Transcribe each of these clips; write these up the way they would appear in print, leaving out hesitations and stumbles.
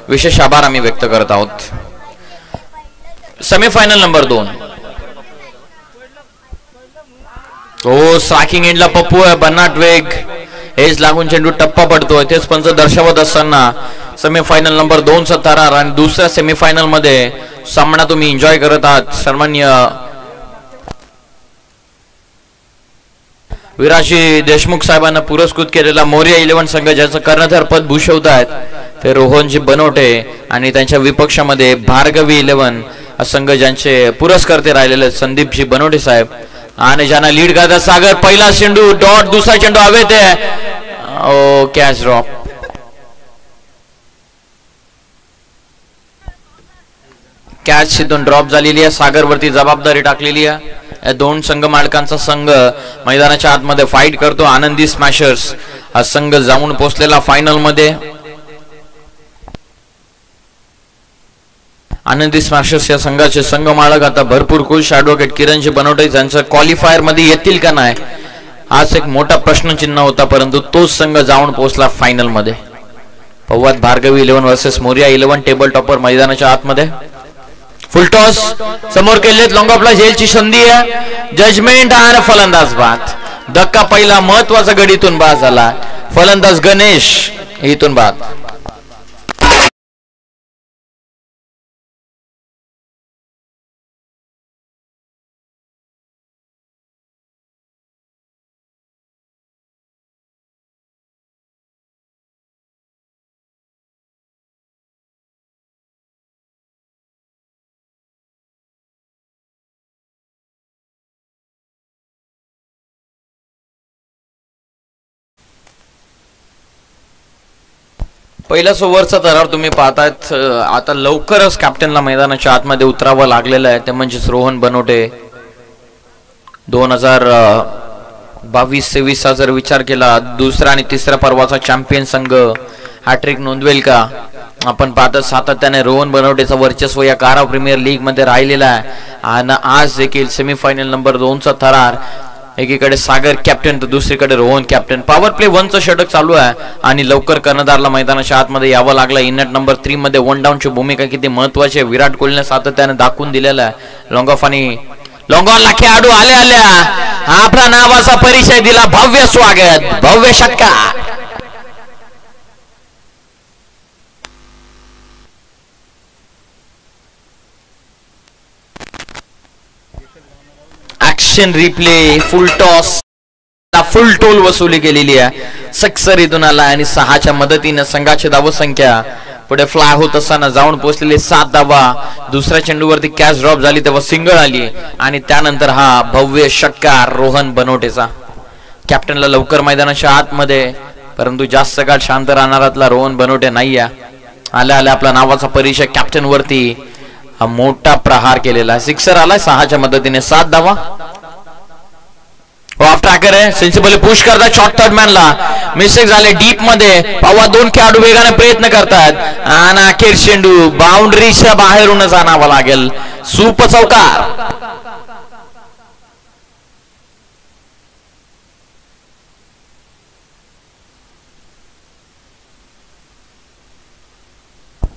विशेष आभार आम्ही व्यक्त करत आहोत. Semifinal number 2. हो, स्ट्रायकिंग एंडला पप्पू आहे, बन्नाट वेग, एज लागून चेंडू टप्पा पडतोय. तेच पंच दर्शवत असताना सेमीफायनल नंबर 2 चा थरार आणि दुसऱ्या सेमीफायनल मध्ये सामना तुम्ही एन्जॉय करत आहात. सन्माननीय विराजी देशमुख साहेबांना पुरस्कृत केलेला मोरिया 11 संघ ज्याचं कर्णधार पद भूषवत आहेत ते रोहनजी बनवटे आणि त्यांच्या विपक्षामध्ये भार्गवी 11 संघ ज्यांचे पुरस्कर्ते राहिलेले संदीपजी बनवटे साहेब आणि ज्यांना लीड करतात सागर. पहिला चेंडू डॉट, दुसरा चेंडू हवेत आहे. ओ, कॅच ड्रॉप. कॅच इथून ड्रॉप झालेली आहे. सागरवरती जबाबदारी टाकलेली आहे. दोन संघ मालकांचा संघ मैदानाच्या आतमध्ये फाईट करतो. आनंदी स्मॅशर्स हा संघ जाऊन पोहोचलेला फायनल मध्ये. आनंदी स्मॅशर्स या संघाचे संघ मालक आता भरपूर खुश. ऍडव्होकेट किरणजी बनवटे यांचं क्वालिफायर मध्ये येतील का नाही आज एक मोठा प्रश्नचिन्ह होता, परंतु तोच संघ जाऊन पोहोचला फायनल मध्ये. पवाद Bhargavi 11 versus Morya 11 table topper मैदानाच्या आतमध्ये. फुल टॉस समोर केलेत. लॉंग ऑफला झेलची संधी आहे. जजमेंट आणि फलंदाज बाद. धक्का पहिला महत्वाचा गडीतून बाद झाला. फलंदाज गणेश इथून बाद. पहिल्याच ओव्हरचा थरार तुम्ही पाहतायत. आता लवकरच कॅप्टनला मैदानाच्या आतमध्ये उतरावं लागलेलं आहे, ते म्हणजेच रोहन बनवटे. 2022-23 चा जर विचार केला, दुसरा आणि तिसऱ्या पर्वाचा चॅम्पियन संघ हॅट्रिक नोंदवेल का? आपण पाहत सातत्याने रोहन बनवटेचं वर्चस्व या कारा प्रीमियर लीग मध्ये राहिलेला आहे आणि आज देखील सेमीफायनल नंबर 2 चा थरार. एकीकडे सागर कॅप्टन तर दुसरीकडे रोहन कॅप्टन. पॉवर प्ले 1 चं षटक चालू आहे आणि लवकर कर्णधारला मैदानाच्या आतमध्ये यावं लागलं. इननेट नंबर 3 मध्ये 1 डाऊनची भूमिका किती महत्वाची आहे विराट कोहलीने सातत्याने दाखवून दिलेला आहे. लॉंग ऑफ आणि लॉंग ऑन ला खेळाडू आल्या आपला नावाचा परिचय दिला. भव्य स्वागत, भव्य षटकार. Action replay, full toss, full toll वसुली केलेली आहे. सक्सर इथून आला आणि 6च्या मदतीने संघाची धावसंख्या पुढे फ्लाय होत असताना जाऊन पोहोचलेले 7 धावा. दुसऱ्या चेंडूवरती कॅच ड्रॉप झाली तेव्हा सिंगल आली आणि त्यानंतर हा भव्य षटकार रोहन बनवटेचा. कॅप्टनला लवकर मैदानाच्या आतमध्ये, परंतु जास्त काळ शांत राहणारातला रोहन बनवटे नाही आहे. आल्या आपला नावाचा परिचय कॅप्टन वरती हा मोठा प्रहार केलेला. सिक्सर आलाय 6च्या मदतीने. 7 धावा. ऑफ ट्रॅकर आहे. सेन्सिबली पुश करतात शॉर्ट थर्ड मॅनला. मिस्टेक झाले डीप मध्ये. पावा 2 खेळाडू वेगाने प्रयत्न करतात आणि अखेर चेंडू बाउंड्रीच्या बाहेरूनच आणावा लागेल. सूप चौकार.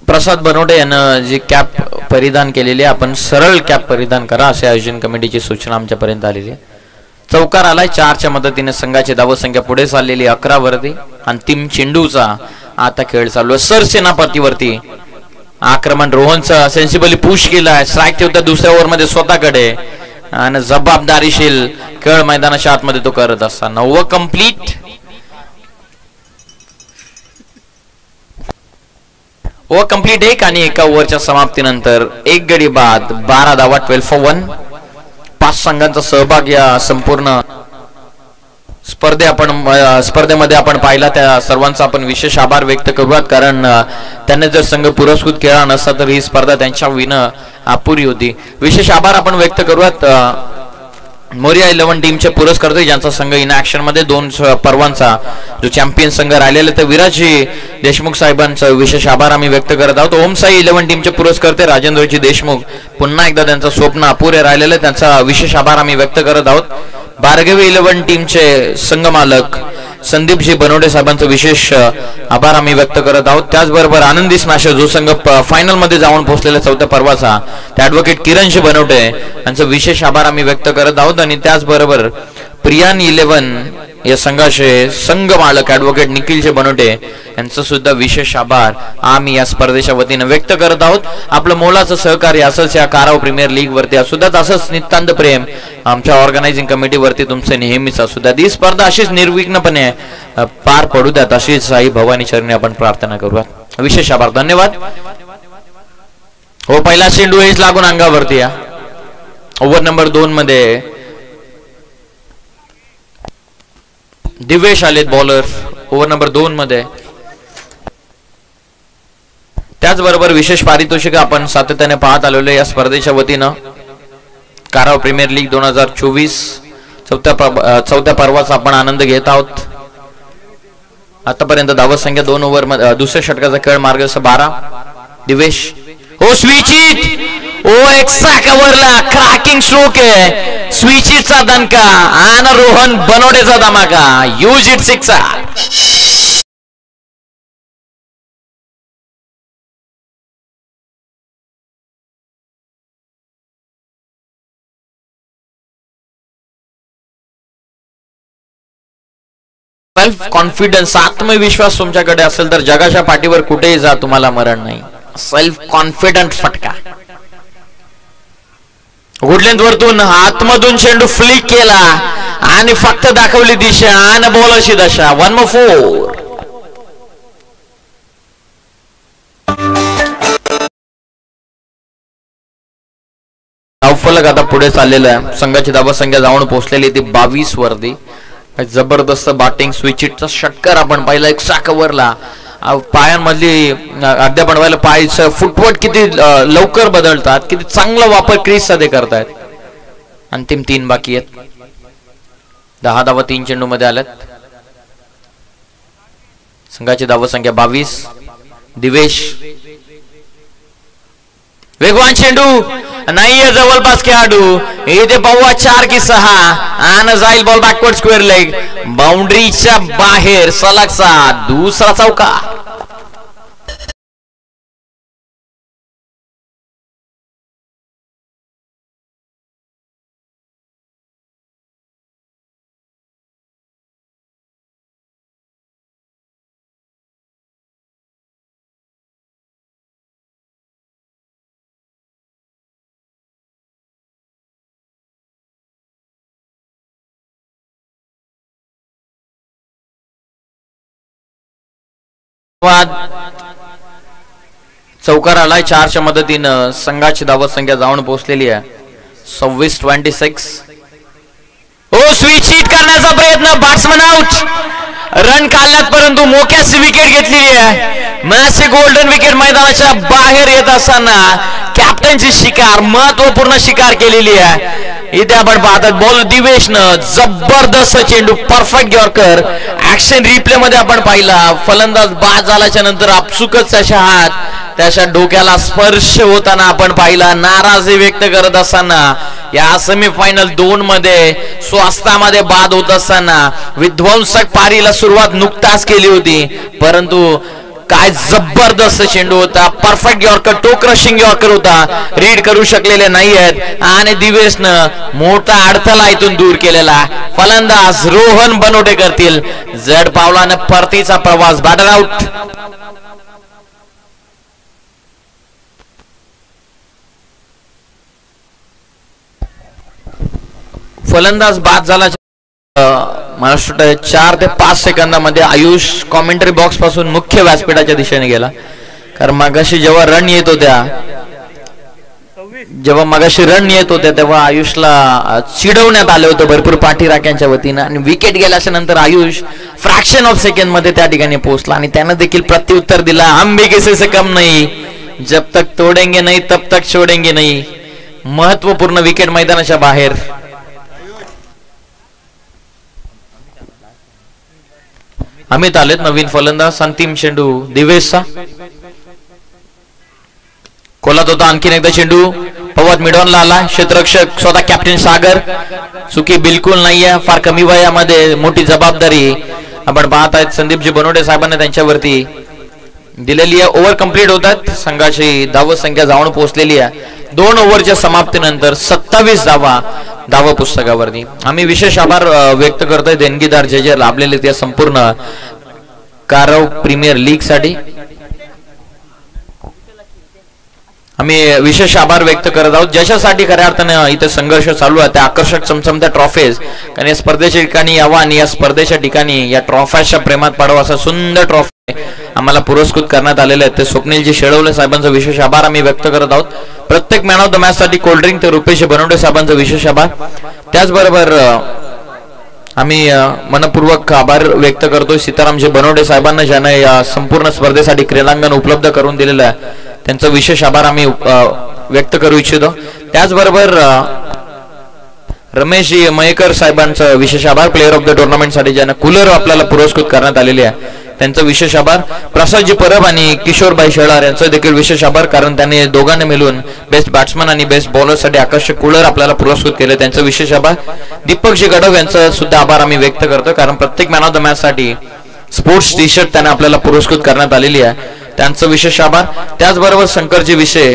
प्रसाद बनवटे यानं जी कॅप परिधान केलेली, आपण सरळ कॅप परिधान करा असे आयोजन कमिटीची सूचना आमच्यापर्यंत आलेली आहे. चौकार आलाय. 4च्या मदतीने संघाची धावसंख्या पुढे चाललेली 11 वरती. अंतिम चेंडूचा आता खेळ चालू आहे. सरसेनापतीवरती आक्रमण. रोहनचा सेन्सिबली पुश केलाय. स्ट्राईक ठेवता दुसऱ्या ओव्हर मध्ये स्वतःकडे आणि जबाबदारीशील खेळ मैदानाच्या आतमध्ये तो करत असताना. Over complete. ओव्हर कंप्लीट 1 आणि एका ओव्हरच्या समाप्तीनंतर 1 गडी बाद. 12 धावा. 12 for 1. 5 संघांचा सहभाग या संपूर्ण स्पर्धेमध्ये आपण पाहिला. त्या सर्वांचा आपण विशेष आभार व्यक्त करूयात, कारण त्यांनी जर संघ पुरस्कृत केला नसता तर ही स्पर्धा त्यांच्या विना अपुरी होती. विशेष आभार आपण व्यक्त करूयात मोरिया 11 टीमचे पुरस्कर्ते ज्यांचा संघ इन ऍक्शन मध्ये 2 पर्वांचा जो चॅम्पियन संघ राहिलेला ते विराजी देशमुख साहेबांचं विशेष आभार आम्ही व्यक्त करत आहोत. ओम साई 11 टीमचे पुरस्कर्ते राजेंद्रजी देशमुख, पुन्हा एकदा त्यांचं स्वप्न अपुरे राहिलेलं त्यांचा विशेष आभार आम्ही व्यक्त करत आहोत. भार्गवी 11 टीमचे संघ मालक संदीपजी बनवडे साहेबांचं विशेष आभार आम्ही व्यक्त करत आहोत. त्याचबरोबर आनंदी स्मॅशर जो संघ फायनल मध्ये जाऊन पोहोचलेला चौथ्या पर्वाचा त्या ॲडव्होकेट किरणजी बनवडे यांचं विशेष आभार आम्ही व्यक्त करत आहोत. आणि त्याचबरोबर प्रियान 11 या संघाचे संघ मालक ॲडव्होकेट निखिलजी बनवडे यांचं सुद्धा विशेष आभार आम्ही या स्पर्धेच्या वतीने व्यक्त करत आहोत. आपलं मोलाचं सहकार्य असंच या काराव प्रीमियर लीग वरती असुद्धा, असंच नितांत प्रेम आमच्या ऑर्गनायझिंग कमिटी वरती तुमचं नेहमीच असुद्धा. ही स्पर्धा अशीच निर्विघ्नपणे पार पडू द्यात अशीच आई भवानी चरणी आपण प्रार्थना करूयात. विशेष आभार, धन्यवाद. हो, पहिला चेंडू हेच लागून अंगावरती या. ओव्हर नंबर 2 मध्ये दिवेश आलेत बॉलर ओव्हर नंबर 2 मध्ये. त्याचबरोबर विशेष पारितोषिक आपण सातत्याने पाहत आलेलो या स्पर्धेच्या वतीनं काराव प्रीमियर लीग 2024 चौथ्या पर्वाचा आपण आनंद घेत आहोत. आतापर्यंत धावत संख्या 2 ओव्हर मध्ये दुसऱ्या षटकाचा खेळ मार्ग 12. दिवेश हो स्विचित ओ एक्स्ट्रा कव्हरला क्रॅकिंग स्ट्रोक आहे. स्विचिटचा दणका आणि रोहन बनवडेचा धमाका. Use it 6. सेल्फ कॉन्फिडन्स, आत्मविश्वास तुमच्याकडे असेल तर जगाच्या पाठीवर कुठेही जा तुम्हाला मरण नाही. सेल्फ कॉन्फिडंट फटका. वुडलँड वरतून आतमधून चेंडू फ्लिक केला आणि फक्त दाखवली दिशा आणि बॉलरची दशा. 1-4. धावफलक आता पुढे चाललेलं आहे. संघाची धावा संख्या जाऊन पोहोचलेली ती 22 वरती. जबरदस्त बॅटिंग. स्विचिटचा षटकार आपण पाहिला एक साकवरला. पायांमधली अद्याप बनवायला पायचं फुटवर्क किती लवकर बदलतात, किती चांगला वापर क्रीजचा ते करतायत. अंतिम 3 बाकी आहेत. 10 धावा 3 चेंडू मध्ये आल्यात. संघाची धावा संख्या 22. दिवेश वेगवान चेंडू नाहीये जवळपास खेळाडू. इथे पाहूया 4 की 6 आणि जाईल बॉल बॅकवर्ड स्क्वेअर लेग. बाउंड्रीच्या बाहेर सलगचा दुसरा चौका. चौकार आलाय 4च्या मदतीनं. संघाची धावत संख्या जाऊन पोहोचलेली आहे 26-26. ओ स्विच हिट करण्याचा प्रयत्न, बॅट्समन आउट. रन काढल्यात परंतु मोक्याची विकेट घेतलेली आहे. मॅच गोल्डन विकेट मैदानाच्या बाहेर येत असताना कॅप्टनची शिकार, महत्वपूर्ण शिकार केलेली आहे. इथे आपण पाहतात बॉल दिवेशनं जबरदस्त चेंडू, परफेक्ट यॉर्कर. ऍक्शन रिप्ले मध्ये आपण पाहिला फलंदाज बाद झाल्याच्या नंतर आपसुकच त्याच्या हात त्याच्या डोक्याला स्पर्श होताना आपण पाहिला. नाराजी व्यक्त करत असताना या सेमीफायनल 2 मध्ये स्वास्थ्यामध्ये बाद होत असताना विध्वंसक पारीला सुरुवात नुकताच केली होती, परंतु काय जबरदस्त चेंडू होता. Perfect yorker, toe crushing yorker होता. रीड करू शकलेले नाही आहेत आणि दिवेशनं मोठा अडथळा इथून दूर केलेला. फलंदाज रोहन बनवडे करतील जड पावलानं परतीचा प्रवास. Batter out. फलंदाज बाद झाला. महाराष्ट्र 4 ते 5 सेकंदामध्ये आयुष कॉमेंटरी बॉक्स पासून मुख्य व्यासपीठाच्या दिशेने गेला. कारण मगाशी जेव्हा रन येत होत्या तेव्हा आयुषला चिडवण्यात आलं होतं भरपूर पाठीराख्यांच्या वतीनं आणि विकेट गेल्याच्या नंतर आयुष फ्रॅक्शन ऑफ सेकंड मध्ये त्या ठिकाणी पोहोचला आणि त्यानं देखील प्रत्युत्तर दिला. हम भी किसी से कम नहीं, जब तक तोडेंगे नहीं तब तक छोडेंगे नहीं. महत्वपूर्ण विकेट मैदानाच्या बाहेर. अमित आलेत नवीन फलंदाज. अंतिम चेंडू दिवेशचा. खोलात होता आणखीन एकदा चेंडू. पवत मिडॉनला आला. क्षेत्ररक्षक स्वतः कॅप्टन सागर. चुकी बिलकुल नाहीये. फार कमी वयामध्ये मोठी जबाबदारी आपण पाहत आहेत संदीपजी बनवडे साहेबांना त्यांच्यावरती दिलेली आहे. ओव्हर कंप्लीट होतात. संघाची धाव संख्या जाऊन पोहोचलेली आहे. 2 ओव्हरच्या समाप्तीनंतर 27 धावा पुस्तकावरती. आम्ही विशेष आभार व्यक्त करतोय देणगीदार जे लाभलेले त्या संपूर्ण कारव प्रीमियर लीग साठी आम्ही विशेष आभार व्यक्त करत आहोत, ज्याच्यासाठी खऱ्या अर्थानं इथे संघर्ष चालू आहे. त्या आकर्षक चमचमत्या ट्रॉफीज आणि या स्पर्धेच्या ठिकाणी यावं आणि या स्पर्धेच्या ठिकाणी या ट्रॉफीच्या प्रेमात पाडावं असा सुंदर ट्रॉफी आम्हाला पुरस्कृत करण्यात आलेले आहेत. ते स्वप्नीलजी शेळवले साहेबांचा विशेष आभार आम्ही व्यक्त करत आहोत. प्रत्येक मॅन ऑफ द मॅच साठी कोल्ड्रिंक ते रुपेश बनवडे साहेबांचा विशेष आभार. त्याचबरोबर आम्ही मनपूर्वक आभार व्यक्त करतोय सीतारामजी बनवडे साहेबांना, ज्यांना या संपूर्ण स्पर्धेसाठी क्रीडांगण उपलब्ध करून दिलेलं आहे. त्यांचा विशेष आभार आम्ही व्यक्त करू इच्छितो. त्याचबरोबर रमेशजी मयेकर साहेबांचा विशेष आभार प्लेअर ऑफ द टुर्नामेंट साठी, ज्यांना कूलर आपल्याला पुरस्कृत करण्यात आलेले आहे. त्यांचा विशेष आभार. प्रसादजी परब आणि किशोरभाई शेळार यांचा देखील विशेष आभार, कारण त्यांनी दोघांनी मिळून बेस्ट बॅट्समन आणि बेस्ट बॉलर साठी आकर्षक कूलर आपल्याला पुरस्कृत केले. त्यांचा विशेष आभार. दीपकजी गडव यांचा सुद्धा आभार आम्ही व्यक्त करतो, कारण प्रत्येक मॅन ऑफ द मॅच साठी स्पोर्ट्स टी शर्ट त्यांना आपल्याला पुरस्कृत करण्यात आलेली आहे. त्यांचं विशेष आभार. त्याचबरोबर शंकरजी विषय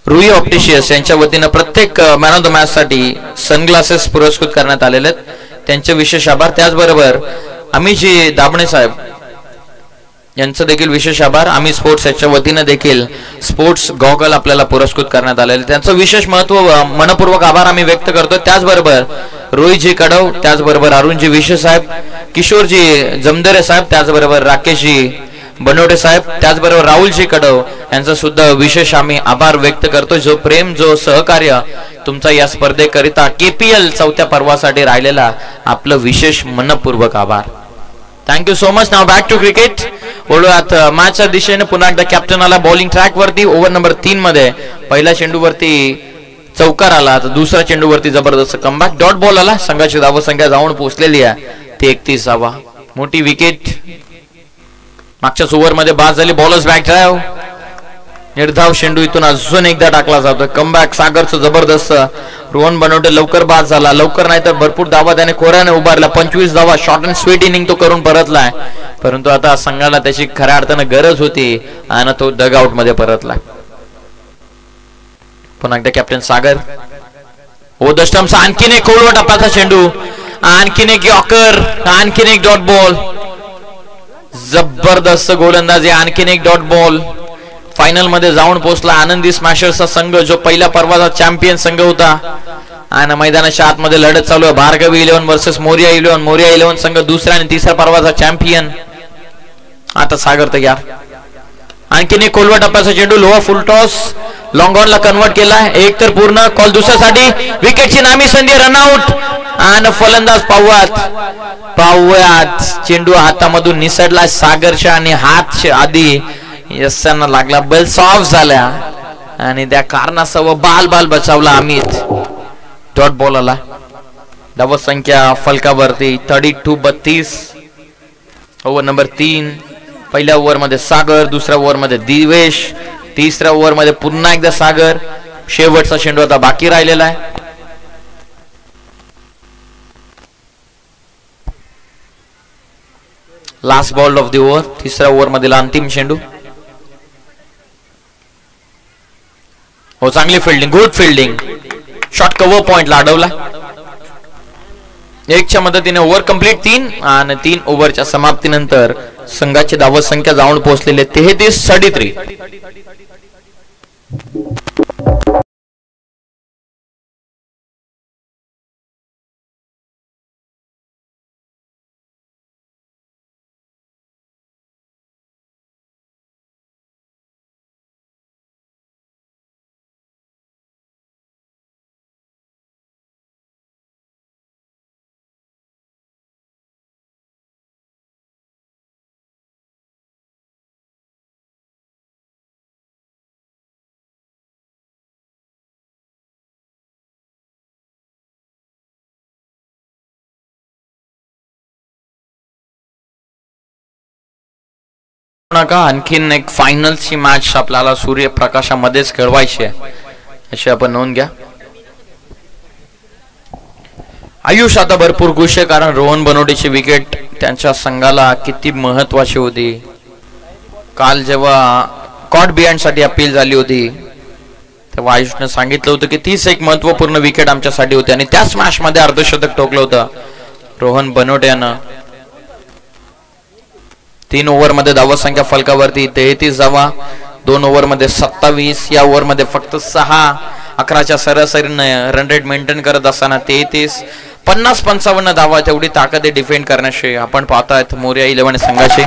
रुई ऑप्टिशियस यांच्या वतीनं प्रत्येक मॅन ऑफ द मॅच साठी सनग्लासेस पुरस्कृत करण्यात आलेले आहेत. त्यांचे विशेष आभार. त्याचबरोबर अमितजी दाबणे साहेब यांचं देखील विशेष आभार. आम्ही स्पोर्ट्स याच्या वतीनं देखील स्पोर्ट्स गॉगल आपल्याला पुरस्कृत करण्यात आलेले, त्यांचं विशेष महत्व मनपूर्वक आभार आम्ही व्यक्त करतो. त्याचबरोबर रोहितजी कडव, त्याचबरोबर अरुणजी विशे साहेब, किशोरजी जमदरे साहेब, त्याचबरोबर राकेशजी बनवडे साहेब, त्याचबरोबर राहुलजी कडव यांचा सुद्धा विशेष आम्ही आभार व्यक्त करतो. जो प्रेम, जो सहकार्य तुमचा या स्पर्धेकरिता KPL 4थ्या पर्वासाठी राहिलेला आपलं विशेष मनपूर्वक आभार. Thank you so much. नाव बॅक टू क्रिकेट. बोलूयात मॅचच्या दिशेने. पुन्हा एकदा कॅप्टन आला बॉलिंग ट्रॅक वरती. ओव्हर नंबर 3 मध्ये पहिल्या चेंडूवरती चौकार आला, तर दुसऱ्या चेंडूवरती जबरदस्त कमबॅक डॉट बॉल आला. संघाची धाव संख्या जाऊन पोहोचलेली आहे ती 31 धावा. मोठी विकेट मागच्याच ओव्हर मध्ये बाद झाली. बॉलर्स बॅक ड्राइव्ह, निर्धाव चेंडू इथून अजून एकदा टाकला जातो. कमबॅक सागरचं जबरदस्त. रोहन बनवटे लवकर बाद झाला, लवकर नाही तर भरपूर धावा त्याने खोऱ्याने उभारला. 25 धावा शॉर्ट अँड स्वीट इनिंग तो करून परतलाय, परंतु आता संघाला त्याची खऱ्या अर्थानं गरज होती आणि तो डग आउट मध्ये परतलाय. पुन्हा एकदा captain Sagar. Over the stumps. आणखीन एक खोलवा टप्प्याचा चेंडू, आणखीन एक यॉर्कर, आणखीन एक डॉट बॉल. जबरदस्त गोलंदाजी, आणखीन एक डॉट बॉल. फायनल मध्ये जाऊन पोहोचला आनंदी स्मॅशर्सचा संघ, जो पहिल्या पर्वाचा चॅम्पियन संघ होता. आणि मैदानाच्या आतमध्ये लढत चालू आहे. भार्गवी 11 वर्सेस मोरिया 11. मोरिया 11 संघ दुसऱ्या आणि तिसऱ्या पर्वाचा चॅम्पियन. आता सागर तयार. आणखीन एक खोलवा टप्प्याचा चेंडू, लोहा फुल टॉस, लॉंग ऑन ला कन्वर्ट केला. एक तर पूर्ण कॉल दुसऱ्यासाठी. विकेटची नामी संधी, रनआउट. आणि फलंदाज पाहुयात चेंडू हातामधून निसटला सागरच्या आणि हात आधी यशांना लागला. बल सॉफ्ट झाल्या आणि त्या कारणासह बाल बचावला अमित. डॉट बॉल आला. धाव संख्या फलकावरती 32-32. Over number 3. पहिल्या ओव्हर मध्ये सागर, दुसऱ्या ओव्हर मध्ये दिवेश, तिसऱ्या ओव्हर मध्ये पुन्हा एकदा सागर. शेवटचा चेंडू आता बाकी राहिलेला आहे. Last ball of the over. तिसऱ्या ओव्हर मधील अंतिम चेंडू. हो, चांगली fielding, good fielding. Shot cover पॉइंटला अडवला. 1च्या मदतीने ओव्हर कंप्लीट 3 आणि 3 ओव्हरच्या समाप्तीनंतर संघाची धाव संख्या जाऊन पोहोचलेली 33-33. नका आणखीन एक फायनलची मॅच आपल्याला सूर्यप्रकाशामध्येच खेळवायची आहे, अशी आपण नोंद घ्या. आयुष आता भरपूर खुश आहे, कारण रोहन बनवटीची विकेट त्यांच्या संघाला किती महत्वाची होती. काल जेव्हा कॉट बिहाइंड साठी अपील झाली होती तेव्हा आयुषने सांगितलं होतं की तीच एक महत्वपूर्ण विकेट आमच्यासाठी होती आणि त्याच मॅच मध्ये अर्धशतक ठोकलं होतं रोहन बनवटे यानं. 3 ओव्हरमध्ये धावसंख्या फलकावरती 33 धावा, 2 ओव्हरमध्ये 27, या ओव्हरमध्ये फक्त 6, 11च्या सरासरीने रन रेट मेंटेन करत असताना 33, 50-55 धावा तेवढी ताकद आहे डिफेंड करण्याची. आपण पाहतायत मोरया 11 संघाची.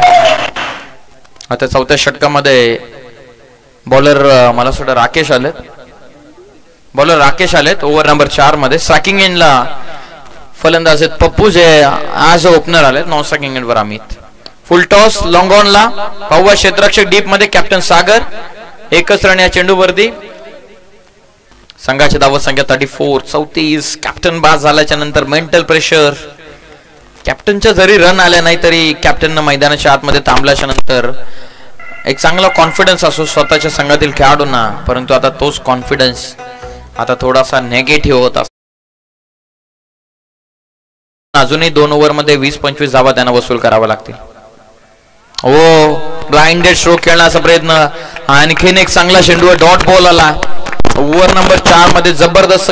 आता 4थ्या षटकामध्ये बॉलर मला वाटतं राकेश आलेत. ओव्हर नंबर 4 मध्ये स्ट्रायकिंग एंडला फलंदाज आहेत पप्पू जे आज ओपनर आलेत. नॉन स्ट्रायकिंग एंडवर अमित. फुल टॉस लॉंग ऑनला पाहुवा क्षेत्ररक्षक डीप मध्ये कॅप्टन सागर. एकच रन या चेंडूवरती. संघाची धावत संख्या 34. कॅप्टन बाद झाल्याच्या नंतर मेंटल प्रेशर. कॅप्टनच्या जरी रन आल्या नाही तरी कॅप्टननं मैदानाच्या आतमध्ये थांबल्याच्या नंतर एक चांगला कॉन्फिडन्स असो स्वतःच्या संघातील खेळाडूंना, परंतु आता तोच कॉन्फिडन्स आता थोडासा नेगेटिव्ह होता. अजूनही 2 ओव्हरमध्ये 20-25 धावा त्यांना वसूल करावा लागतील. ब्लाइंडेड स्ट्रोक खेळण्याचा प्रयत्न. आणखीन एक चांगला चेंडू डॉट बॉल आला. ओव्हर नंबर 4 मध्ये जबरदस्त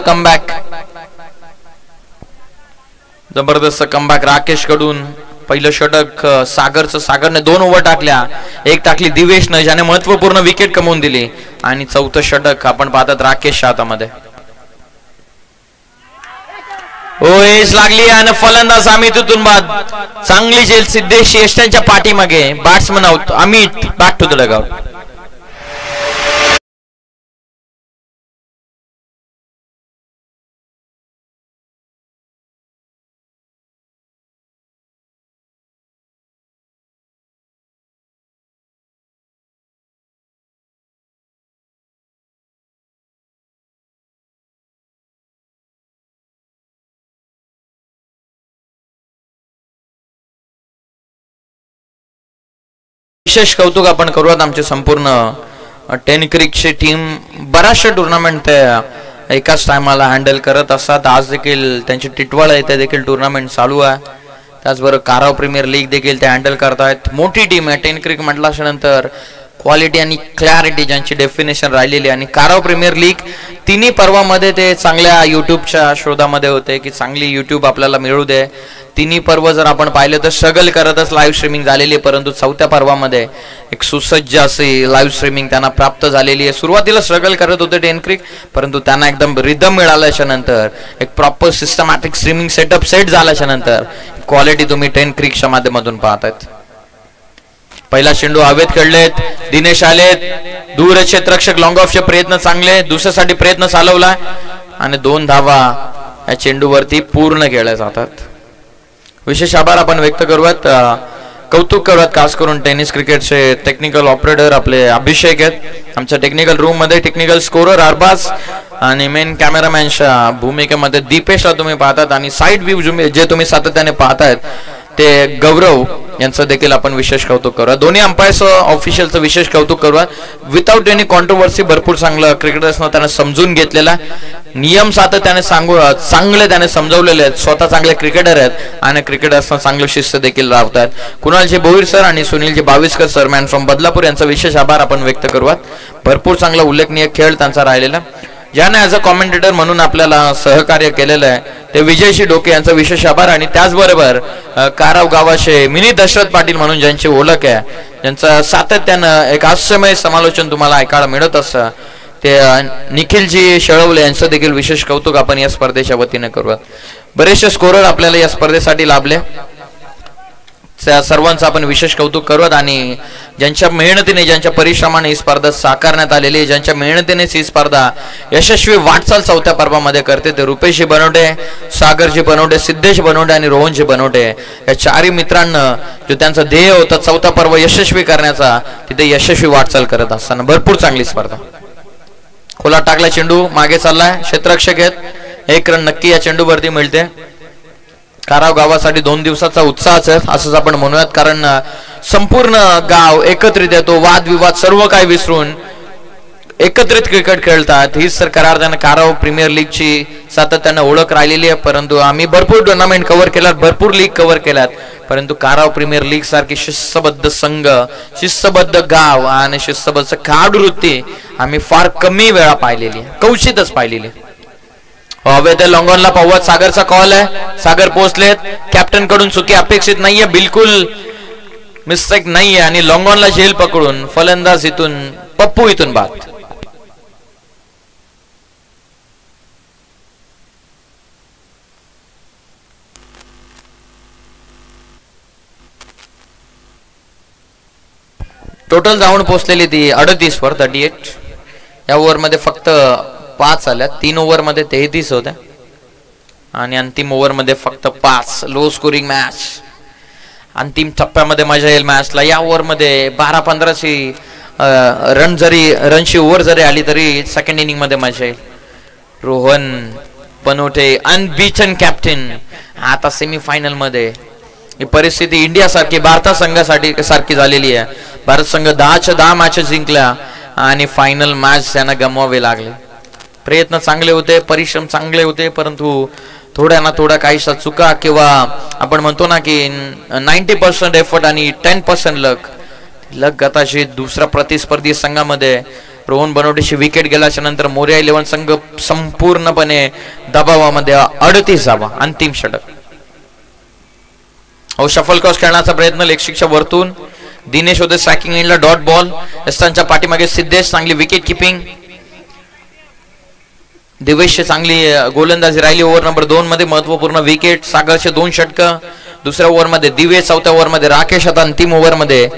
कमबॅक राकेश कडून. पहिलं षटक सागरने 2 ओव्हर टाकल्या. एक टाकली दिवेशनं ज्याने महत्वपूर्ण विकेट कमवून दिली. आणि 4थं षटक आपण पाहतात राकेशच्या हातामध्ये. एज लागली आणि फलंदाज अमित तिथून बाद. चांगली झेल सिद्धेश यष्टांच्या पाठीमागे. Batsman out. Amit back to the dugout. विशेष कौतुक आपण करूयात आमचे संपूर्ण 10 क्रिकची टीम. बऱ्याचशा टुर्नामेंट ते एकाच टायमाला हँडल करत असतात. आज देखील त्यांची टिटवाळ आहे, ते देखील टुर्नामेंट चालू आहे. त्याचबरोबर काराव प्रीमियर लीग देखील ते हँडल करतायत. मोठी टीम आहे 10 क्रिक म्हटल्याच्या नंतर. क्वालिटी आणि क्लॅरिटी ज्यांची डेफिनेशन राहिलेली. आणि काराव प्रीमियर लीग तिन्ही पर्वामध्ये ते चांगल्या युट्यूबच्या शोधामध्ये होते की चांगली युट्यूब आपल्याला मिळू दे. तिन्ही पर्व जर आपण पाहिलं तर स्ट्रगल करतच लाईव्ह स्ट्रीमिंग झालेली आहे, परंतु 4थ्या पर्वामध्ये एक सुसज्ज अशी लाईव्ह स्ट्रीमिंग त्यांना प्राप्त झालेली आहे. सुरुवातीला स्ट्रगल करत होते 10 क्रिक, परंतु त्यांना एकदम रिदम मिळाल्याच्या नंतर एक proper systematic streaming setup set झाल्याच्या नंतर क्वालिटी तुम्ही 10 क्रिकच्या माध्यमातून पाहतात. पहिला चेंडू हवेत खेळलेत. दिनेश आलेत. दूर क्षेत्ररक्षक लॉंग ऑफचे प्रयत्न चांगले. दुसऱ्यासाठी प्रयत्न चालवला आणि 2 धावा या चेंडूवरती पूर्ण केल्या जातात. विशेष आभार आपण व्यक्त करूयात, कौतुक करूयात खास करून टेनिस क्रिकेटचे टेक्निकल ऑपरेटर आपले अभिषेक आहेत. आमच्या टेक्निकल रूम मध्ये टेक्निकल स्कोरर अरबाज आणि मेन कॅमेरामॅनच्या भूमिकेमध्ये दीपेशला तुम्ही पाहतात. आणि साईड व्ह्यू जे तुम्ही सातत्याने पाहतायत ते गौरव यांचं देखील आपण विशेष कौतुक करूया. दोन्ही अंपायर्स ऑफिशियलचं विशेष कौतुक करूया. विदाउट एनी कॉन्ट्रोवर्सी भरपूर चांगलं क्रिकेटर्सनं त्यांना समजून घेतलेला. नियम सातत्याने चांगले त्याने समजवलेले आहेत. स्वतः चांगले क्रिकेटर आहेत आणि क्रिकेटर्सना चांगलं शिस्त देखील लावतात. कुणालजी भोईर सर आणि Sunilji Baviskar sir man from Badlapur यांचा विशेष आभार आपण व्यक्त करूयात. भरपूर चांगला उल्लेखनीय खेळ त्यांचा राहिलेला. ज्याने ॲज अ कॉमेंटेटर म्हणून आपल्याला सहकार्य केलेलं आहे ते विजयशी डोके यांचा विशेष आभार. आणि त्याचबरोबर काराव गावाचे मिनी दशरथ पाटील म्हणून ज्यांची ओळख आहे, ज्यांचं सातत्यानं एक हास्यमय समालोचन तुम्हाला ऐकायला मिळत असतं, ते निखिलजी शेळवले यांचं देखील विशेष कौतुक आपण या स्पर्धेच्या वतीने करूयात. बरेचसे स्कोरर आपल्याला या स्पर्धेसाठी लाभले, त्या सर्वांचं आपण विशेष कौतुक करूयात. आणि ज्यांच्या मेहनतीने ज्यांच्या परिश्रमाने ही स्पर्धा साकारण्यात आलेली आहे, ज्यांच्या मेहनतीनेच ही स्पर्धा यशस्वी वाटचाल 4थ्या पर्वामध्ये करते, ते रुपेशजी बनवटे, सागरजी बनवटे, सिद्धेश बनवटे आणि रोहनजी बनवटे या चारही मित्रांना जो त्यांचा ध्येय होता 4था पर्व यशस्वी करण्याचा, तिथे यशस्वी वाटचाल करत असताना भरपूर चांगली स्पर्धा. खोला टाकला चेंडू मागे चाललाय. क्षेत्ररक्षक आहेत. 1 रन नक्की या चेंडूवरती मिळते. काराव गावासाठी 2 दिवसाचा उत्साहच आहे असंच आपण म्हणूयात, कारण संपूर्ण गाव एकत्रित येतो. वादविवाद सर्व काही विसरून एकत्रित क्रिकेट खेळतात. हीच तर करार काराव प्रीमियर लीगची सातत्याने ओळख राहिलेली आहे. परंतु आम्ही भरपूर टुर्नामेंट कव्हर केल्यात, भरपूर लीग कव्हर केल्यात, परंतु काराव प्रीमियर लीग सारखी शिस्तबद्ध संघ, शिस्तबद्ध गाव आणि शिस्तबद्ध खेळाडू वृत्ती आम्ही फार कमी वेळा पाहिलेली आहे, क्वचितच पाहिलेली. हवे ते लॉंगॉनला पवत सागरचा कॉल आहे. सागर पोहोचलेत. कॅप्टन कडून चुकी अपेक्षित नाहीये, बिलकुल मिस्टेक नाहीये. आणि लॉंगॉनला झेल पकडून फलंदाज इथून पप्पू इथून बाद. टोटल धावून पोहोचलेली ती 38 वर 38. या ओव्हर मध्ये फक्त 5 आल्या. 3 ओव्हर मध्ये 33 होत्या आणि अंतिम ओव्हर मध्ये फक्त 5. Low scoring match. अंतिम टप्प्यामध्ये मजा येईल मॅचला. या ओव्हर मध्ये 12-15ची रनची ओव्हर जरी आली तरी सेकंड इनिंग मध्ये मजा येईल. Rohan Panote unbeaten captain. आता सेमीफायनल मध्ये ही परिस्थिती इंडिया सारखी, भारत संघासाठी सारखी झालेली आहे. भारत संघ 10 मॅच जिंकल्या आणि फायनल मॅच त्यांना गमवावे लागले. प्रयत्न चांगले होते, परिश्रम चांगले होते, परंतु थोड्या ना थोड्या काहीशा चुका किंवा आपण म्हणतो ना की 90% एफर्ट आणि 10% लक गताशी दुसरा प्रतिस्पर्धी संघामध्ये रोहन बनवटेची विकेट गेल्याच्या नंतर मोरया 11 संघ संपूर्णपणे दबावामध्ये 38 धावा. अंतिम षटक. शफल क्रॉस खेळण्याचा प्रयत्न लेगशिकच्या वरतून. दिनेश होते स्ट्रायकिंग एंडला. Dot ball. एस्तांच्या पाठीमागे सिद्धेश. चांगली विकेट किपिंग. दिवेशची चांगली गोलंदाजी राहिली. ओव्हर नंबर 2 मध्ये महत्वपूर्ण विकेट. सागरचे 2 षटक. दुसऱ्या ओव्हर मध्ये दिवेश, चौथ्या ओव्हर मध्ये राकेश. आता अंतिम ओव्हर मध्ये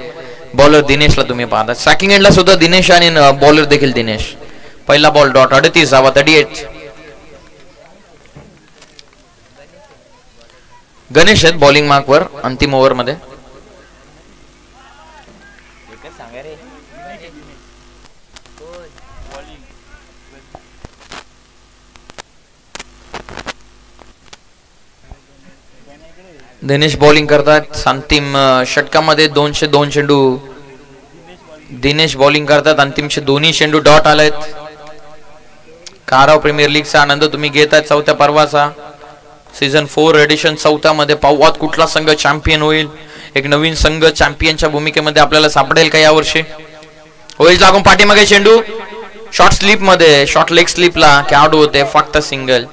बॉलर दिनेशला तुम्ही पाहता. स्ट्रायकिंग एंडला सुद्धा दिनेश आणि बॉलर देखील दिनेश. पहिला बॉल डॉट. 38 धावा 38. गणेश आहेत बॉलिंग मार्कवर अंतिम ओव्हर मध्ये. दिनेश बॉलिंग करतात. अंतिम षटकामध्ये 202 चेंडू दिनेश बॉलिंग करतात. अंतिमचे दोन्ही चेंडू डॉट आलेत. काराव प्रीमियर लीगचा आनंद तुम्ही घेताय. चौथ्या पर्वाचा सीझन 4 एडिशन. चौथ्या मध्ये पाहूयात कुठला संघ चॅम्पियन होईल. एक नवीन संघ चॅम्पियनच्या भूमिकेमध्ये आपल्याला सापडेल का यावर्षी. होईल लागून पाठीमागे चेंडू. शॉर्ट स्लिप मध्ये, शॉर्ट लेग स्लिपला खेळाडू होते, फक्त सिंगल.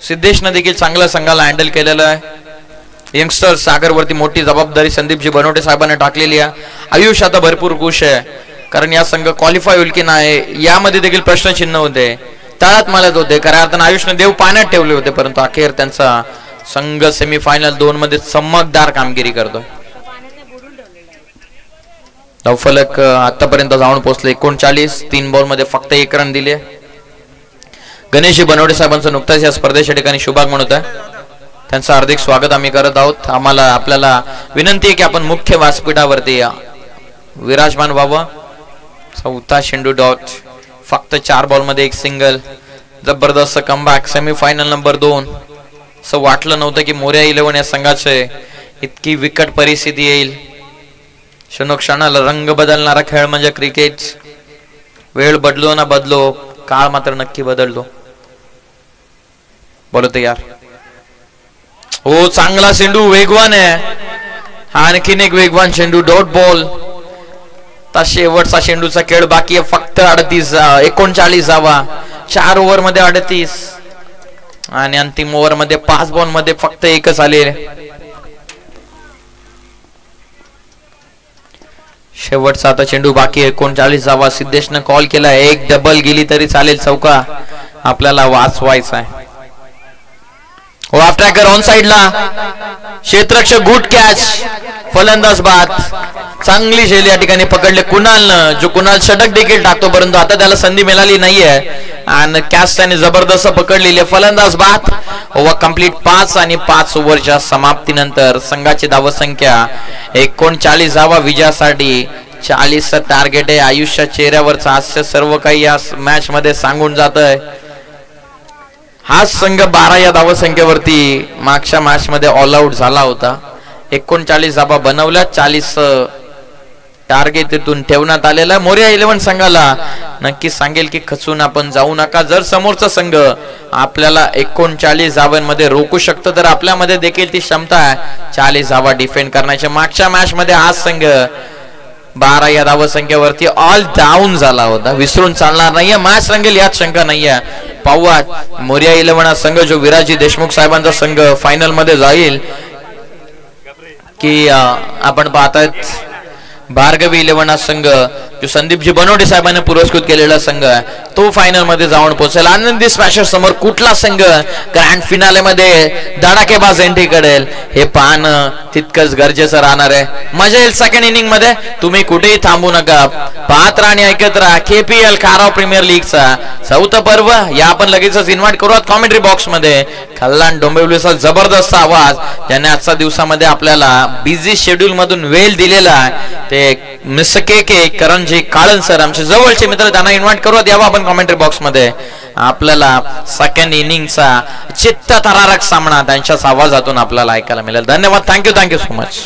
सिद्धेशने देखील चांगल्या संघाला हँडल केलेलं आहे. यंगस्टर सागरवरती मोठी जबाबदारी संदीपजी बनवटे साहेबांनी टाकलेली आहे. आयुष आता भरपूर खुश आहे कारण या संघ क्वालिफाय होईल की नाही यामध्ये देखील प्रश्नचिन्ह होते. तळात मालत होते. खऱ्या अर्थानं आयुषने देव पाण्यात ठेवले होते, परंतु अखेर त्यांचा संघ सेमीफायनल 2 मध्ये चमकदार कामगिरी करतो. धावफलक आतापर्यंत जाऊन पोहोचले 39. 3 बॉल मध्ये फक्त 1 रन दिले. गणेशजी बनवटे साहेबांचं नुकताच या स्पर्धेच्या ठिकाणी शुभागमन होत आहे. त्यांचं हार्दिक स्वागत आम्ही करत आहोत. आपल्याला विनंती आहे की आपण मुख्य व्यासपीठावरती विराजमान व्हावं. चौथा चेंडू डॉट. फक्त 4 बॉल मध्ये 1 सिंगल. जबरदस्त कमबॅक. Semifinal number 2. असं वाटलं नव्हतं की मोरया 11 या संघाचे इतकी विकट परिस्थिती येईल. क्षणोक्षणाला रंग बदलणारा खेळ म्हणजे क्रिकेट. वेळ बदलो ना बदलो, काळ मात्र नक्की बदलतो. बोलो तयार. हो, चांगला चेंडू, वेगवान आहे. आणखीन एक वेगवान चेंडू. Dot ball. शेवटचा चेंडूचा खेळ बाकी आहे. फक्त 39 धावा 4 ओव्हर मध्ये 38 आणि अंतिम ओव्हर मध्ये 5 बॉल मध्ये फक्त 1च आले. शेवटचा आता चेंडू बाकी आहे. 39 धावा. सिद्धेशने कॉल केला. 1 डबल गेली तरी चालेल. चौका आपल्याला वाचवायचा आहे. ऑफ ट्रॅकर ऑन साइडला. क्षेत्ररक्षक गुड कॅच. फलंदाज बाद. चांगली शैली या ठिकाणी पकडले कुणालनं, जो कुणाल षटक देखील टाकतो, परंतु आता त्याला संधी मिळाली नाहीये आणि कॅच त्याने जबरदस्त पकडलेली आहे. फलंदाज बाद. ओव्हर कंप्लीट 5 आणि 5 ओव्हरच्या समाप्तीनंतर संघाची धावसंख्या 39 धावा विजयासाठी. 40चं टार्गेट आहे. आयुष्या चेहऱ्यावरचं हास्य सर्व काही या मॅच मध्ये सांगून जात आहे. हा संघ 12 या धावसंख्येवरती मागच्या मॅच मध्ये ऑल आउट झाला होता. 39 धावा बनवल्या. 40 टार्गेट तिथून ठेवण्यात आलेला. मोरया 11 संघाला नक्की सांगेल की खचून आपण जाऊ नका. जर समोरचा संघ आपल्याला 39 धावांमध्ये रोखू शकतो तर आपल्यामध्ये देखील ती क्षमता आहे 40 धावा डिफेंड करण्याची. मागच्या मॅच मध्ये हा संघ 12 या धावसंख्येवरती ऑल डाऊन झाला होता. विसरून चालणार नाहीये. मॅच रंगेल यात शंका नाहीये. पाहूया मोरया 11 संघ जो विराजी देशमुख साहेबांचा संघ फायनल मध्ये जाईल की आपण पाहतात भार्गवी 11 संघ जो संदीपजी बनवडे साहेबांनी पुरस्कृत केलेला संघ आहे तो फायनल मध्ये जाऊन पोहोचेल. आनंदी स्मॅशर समोर कुठला संघ ग्रँड फिनाले मध्ये धडाकेबाज एंट्री करेल हे पाहणं तितकंच गरजेचं राहणार आहे. मजा येईल सेकंड इनिंग मध्ये. तुम्ही कुठेही थांबू नका. पाहत राहा आणि ऐकत राहा KPL काराव प्रीमियर लीगचा चौथं पर्व. या आपण लगेचच इन्व्हाइट करूयात कॉमेंट्री बॉक्स मध्ये कल्याण डोंबिवलीचा जबरदस्त आवाज ज्याने आजच्या दिवसामध्ये आपल्याला बिझी शेड्यूल मधून वेळ दिलेला आहे ते मिस के करणजी काळन सर आमचे जवळचे मित्र त्यांना इन्व्हाइट करूयात. यावं आपण कॉमेंट्री बॉक्स मध्ये. आपल्याला सेकंड इनिंगचा चित्त थरारक सामना त्यांच्याच आवाजातून आपल्याला ऐकायला मिळेल. धन्यवाद. Thank you so much.